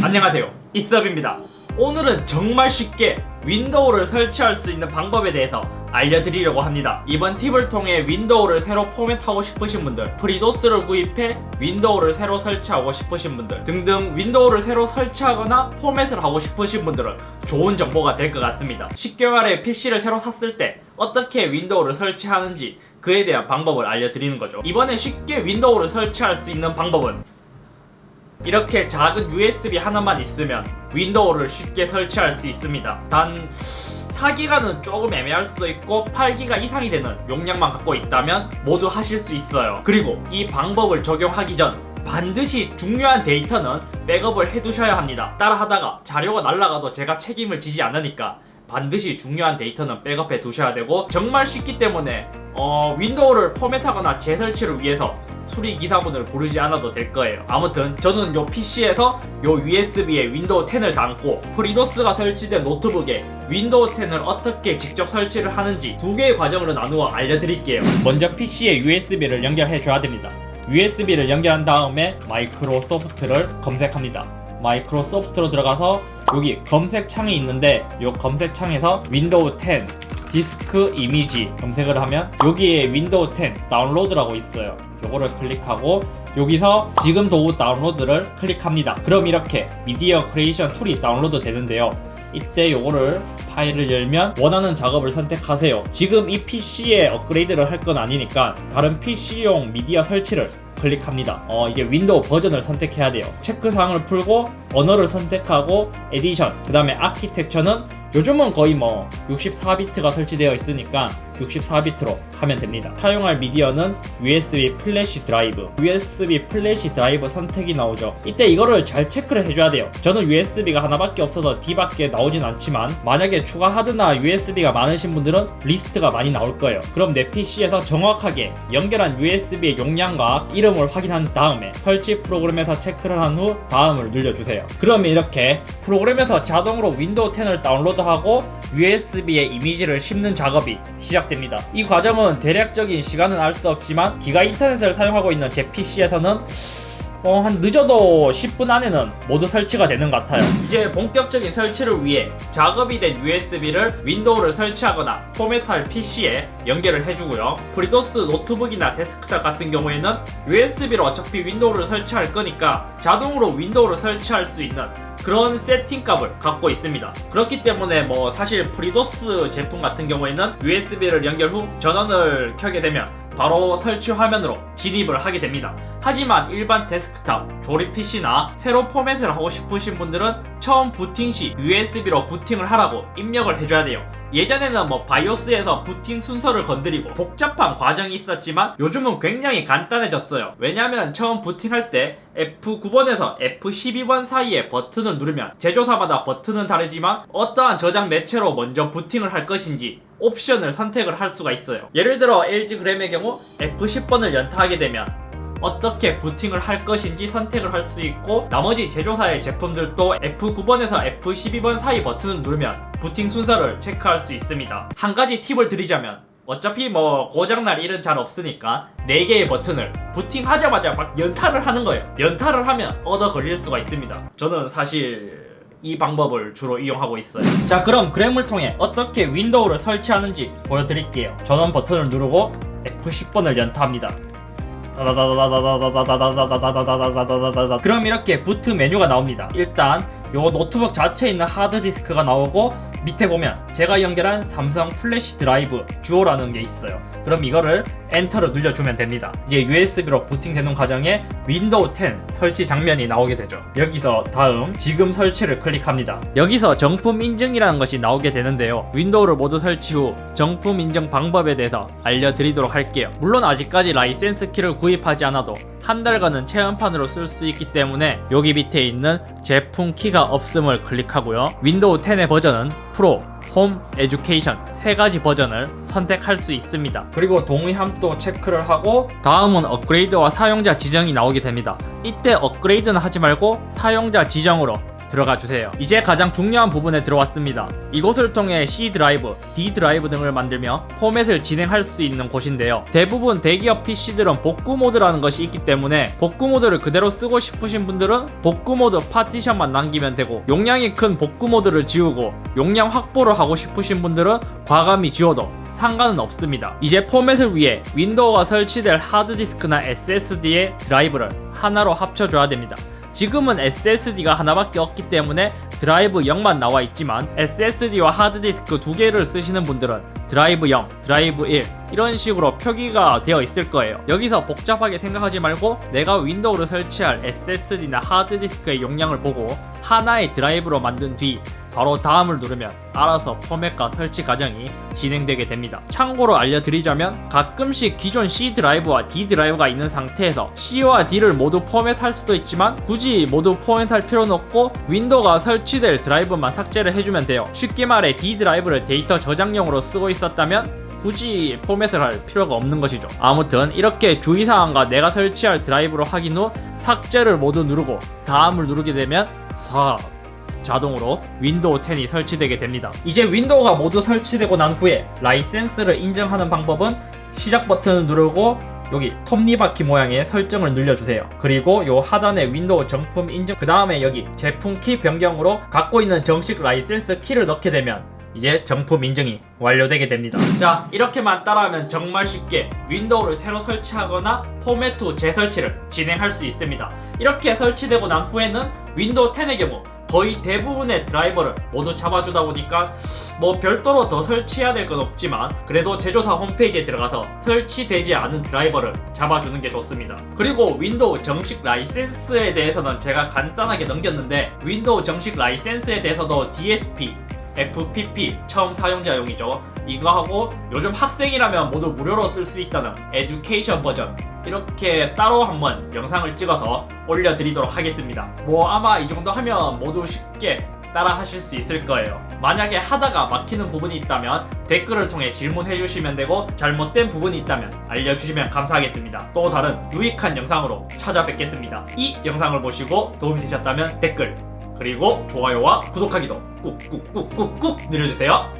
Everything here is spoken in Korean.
안녕하세요, 이섭입니다. 오늘은 정말 쉽게 윈도우를 설치할 수 있는 방법에 대해서 알려드리려고 합니다. 이번 팁을 통해 윈도우를 새로 포맷하고 싶으신 분들, 프리도스를 구입해 윈도우를 새로 설치하고 싶으신 분들 등등 윈도우를 새로 설치하거나 포맷을 하고 싶으신 분들은 좋은 정보가 될 것 같습니다. 10개월에 PC를 새로 샀을 때 어떻게 윈도우를 설치하는지 그에 대한 방법을 알려드리는 거죠. 이번에 쉽게 윈도우를 설치할 수 있는 방법은 이렇게 작은 USB 하나만 있으면 윈도우를 쉽게 설치할 수 있습니다. 단 사기가는 조금 애매할 수도 있고 8기가 이상이 되는 용량만 갖고 있다면 모두 하실 수 있어요. 그리고 이 방법을 적용하기 전 반드시 중요한 데이터는 백업을 해두셔야 합니다. 따라하다가 자료가 날아가도 제가 책임을 지지 않으니까 반드시 중요한 데이터는 백업해 두셔야 되고, 정말 쉽기 때문에 윈도우를 포맷하거나 재설치를 위해서 수리기사분을 부르지 않아도 될 거예요. 아무튼 저는 요 PC에서 요 USB에 윈도우 10을 담고 프리도스가 설치된 노트북에 윈도우 10을 어떻게 직접 설치를 하는지 두 개의 과정으로 나누어 알려드릴게요. 먼저 PC에 USB를 연결해 줘야 됩니다. USB를 연결한 다음에 마이크로소프트를 검색합니다. 마이크로소프트로 들어가서 여기 검색 창이 있는데 이 검색 창에서 윈도우 10 디스크 이미지 검색을 하면 여기에 윈도우 10 다운로드라고 있어요. 요거를 클릭하고 여기서 지금 도구 다운로드를 클릭합니다. 그럼 이렇게 미디어 크리에이션 툴이 다운로드 되는데요. 이때 요거를 파일을 열면 원하는 작업을 선택하세요. 지금 이 PC에 업그레이드를 할 건 아니니까 다른 PC용 미디어 설치를 클릭합니다. 이게 윈도우 버전을 선택해야 돼요. 체크사항을 풀고 언어를 선택하고 에디션, 그 다음에 아키텍처는 요즘은 거의 64비트가 설치되어 있으니까 64비트로 하면 됩니다. 사용할 미디어는 USB 플래시 드라이브, USB 플래시 드라이브 선택이 나오죠. 이때 이거를 잘 체크를 해줘야 돼요. 저는 USB가 하나밖에 없어서 D밖에 나오진 않지만 만약에 추가 하드나 USB가 많으신 분들은 리스트가 많이 나올 거예요. 그럼 내 PC에서 정확하게 연결한 USB의 용량과 이름을 확인한 다음에 설치 프로그램에서 체크를 한 후 다음을 눌러주세요. 그러면 이렇게 프로그램에서 자동으로 윈도우 10을 다운로드하고 USB에 이미지를 씹는 작업이 시작됩니다. 이 과정은 대략적인 시간은 알 수 없지만 기가 인터넷을 사용하고 있는 제 PC에서는 한 늦어도 10분 안에는 모두 설치가 되는 것 같아요. 이제 본격적인 설치를 위해 작업이 된 USB를 윈도우를 설치하거나 포맷할 PC에 연결을 해주고요. 프리도스 노트북이나 데스크탑 같은 경우에는 USB로 어차피 윈도우를 설치할 거니까 자동으로 윈도우를 설치할 수 있는 그런 세팅 값을 갖고 있습니다. 그렇기 때문에 사실 프리도스 제품 같은 경우에는 USB를 연결 후 전원을 켜게 되면 바로 설치 화면으로 진입을 하게 됩니다. 하지만 일반 데스크탑, 조립 PC나 새로 포맷을 하고 싶으신 분들은 처음 부팅 시 USB로 부팅을 하라고 입력을 해줘야 돼요. 예전에는 바이오스에서 부팅 순서를 건드리고 복잡한 과정이 있었지만 요즘은 굉장히 간단해졌어요. 왜냐면 처음 부팅할 때 F9번에서 F12번 사이에 버튼을 누르면 제조사마다 버튼은 다르지만 어떠한 저장 매체로 먼저 부팅을 할 것인지 옵션을 선택을 할 수가 있어요. 예를 들어 LG 그램의 경우 F10번을 연타하게 되면 어떻게 부팅을 할 것인지 선택을 할 수 있고, 나머지 제조사의 제품들도 F9번에서 F12번 사이 버튼을 누르면 부팅 순서를 체크할 수 있습니다. 한 가지 팁을 드리자면 어차피 고장날 일은 잘 없으니까 4개의 버튼을 부팅하자마자 막 연타를 하는 거예요. 연타를 하면 얻어 걸릴 수가 있습니다. 저는 사실 이 방법을 주로 이용하고 있어요. 자, 그럼 그램을 통해 어떻게 윈도우를 설치하는지 보여드릴게요. 전원 버튼을 누르고 F10번을 연타합니다. 그럼 이렇게 부트 메뉴가 나옵니다. 일단 요 노트북 자체에 있는 하드디스크가 나오고 밑에 보면 제가 연결한 삼성 플래시 드라이브 듀오라는 게 있어요. 그럼 이거를 엔터를 눌러주면 됩니다. 이제 USB로 부팅되는 과정에 윈도우 10 설치 장면이 나오게 되죠. 여기서 다음 지금 설치를 클릭합니다. 여기서 정품 인증이라는 것이 나오게 되는데요. 윈도우를 모두 설치 후 정품 인증 방법에 대해서 알려드리도록 할게요. 물론 아직까지 라이센스 키를 구입하지 않아도 한 달간은 체험판으로 쓸 수 있기 때문에 여기 밑에 있는 제품 키가 없음을 클릭하고요. 윈도우 10의 버전은 프로, 홈, 에듀케이션 3가지 버전을 선택할 수 있습니다. 그리고 동의함도 체크를 하고 다음은 업그레이드와 사용자 지정이 나오게 됩니다. 이때 업그레이드는 하지 말고 사용자 지정으로 들어가 주세요. 이제 가장 중요한 부분에 들어왔습니다. 이곳을 통해 C 드라이브, D 드라이브 등을 만들며 포맷을 진행할 수 있는 곳인데요. 대부분 대기업 PC들은 복구 모드라는 것이 있기 때문에 복구 모드를 그대로 쓰고 싶으신 분들은 복구 모드 파티션만 남기면 되고, 용량이 큰 복구 모드를 지우고 용량 확보를 하고 싶으신 분들은 과감히 지워도 상관은 없습니다. 이제 포맷을 위해 윈도우가 설치될 하드디스크나 SSD의 드라이브를 하나로 합쳐줘야 됩니다. 지금은 SSD가 하나밖에 없기 때문에 드라이브 0만 나와 있지만, SSD와 하드디스크 두 개를 쓰시는 분들은 드라이브 0, 드라이브 1 이런 식으로 표기가 되어 있을 거예요. 여기서 복잡하게 생각하지 말고 내가 윈도우를 설치할 SSD나 하드디스크의 용량을 보고 하나의 드라이브로 만든 뒤 바로 다음을 누르면 알아서 포맷과 설치 과정이 진행되게 됩니다. 참고로 알려드리자면, 가끔씩 기존 C 드라이브와 D 드라이브가 있는 상태에서 C와 D를 모두 포맷할 수도 있지만 굳이 모두 포맷할 필요는 없고 윈도우가 설치될 드라이브만 삭제를 해주면 돼요. 쉽게 말해 D 드라이브를 데이터 저장용으로 쓰고 있었다면 굳이 포맷을 할 필요가 없는 것이죠. 아무튼 이렇게 주의사항과 내가 설치할 드라이브로 확인 후 삭제를 모두 누르고 다음을 누르게 되면 자동으로 윈도우 10이 설치되게 됩니다. 이제 윈도우가 모두 설치되고 난 후에 라이센스를 인정하는 방법은 시작 버튼을 누르고 여기 톱니바퀴 모양의 설정을 늘려주세요. 그리고 요 하단에 윈도우 정품 인증, 그 다음에 여기 제품 키 변경으로 갖고 있는 정식 라이센스 키를 넣게 되면 이제 정품 인증이 완료되게 됩니다. 자, 이렇게만 따라하면 정말 쉽게 윈도우를 새로 설치하거나 포맷 후 재설치를 진행할 수 있습니다. 이렇게 설치되고 난 후에는 윈도우 10의 경우 거의 대부분의 드라이버를 모두 잡아주다 보니까 뭐 별도로 더 설치해야 될 건 없지만 그래도 제조사 홈페이지에 들어가서 설치되지 않은 드라이버를 잡아주는 게 좋습니다. 그리고 윈도우 정식 라이센스에 대해서는 제가 간단하게 넘겼는데, 윈도우 정식 라이센스에 대해서도 DSP, FPP 처음 사용자용이죠. 이거하고 요즘 학생이라면 모두 무료로 쓸 수 있다는 에듀케이션 버전, 이렇게 따로 한번 영상을 찍어서 올려드리도록 하겠습니다. 뭐 아마 이 정도 하면 모두 쉽게 따라 하실 수 있을 거예요. 만약에 하다가 막히는 부분이 있다면 댓글을 통해 질문해 주시면 되고, 잘못된 부분이 있다면 알려주시면 감사하겠습니다. 또 다른 유익한 영상으로 찾아뵙겠습니다. 이 영상을 보시고 도움이 되셨다면 댓글, 그리고 좋아요와 구독하기도 꾹꾹꾹꾹꾹 눌러주세요.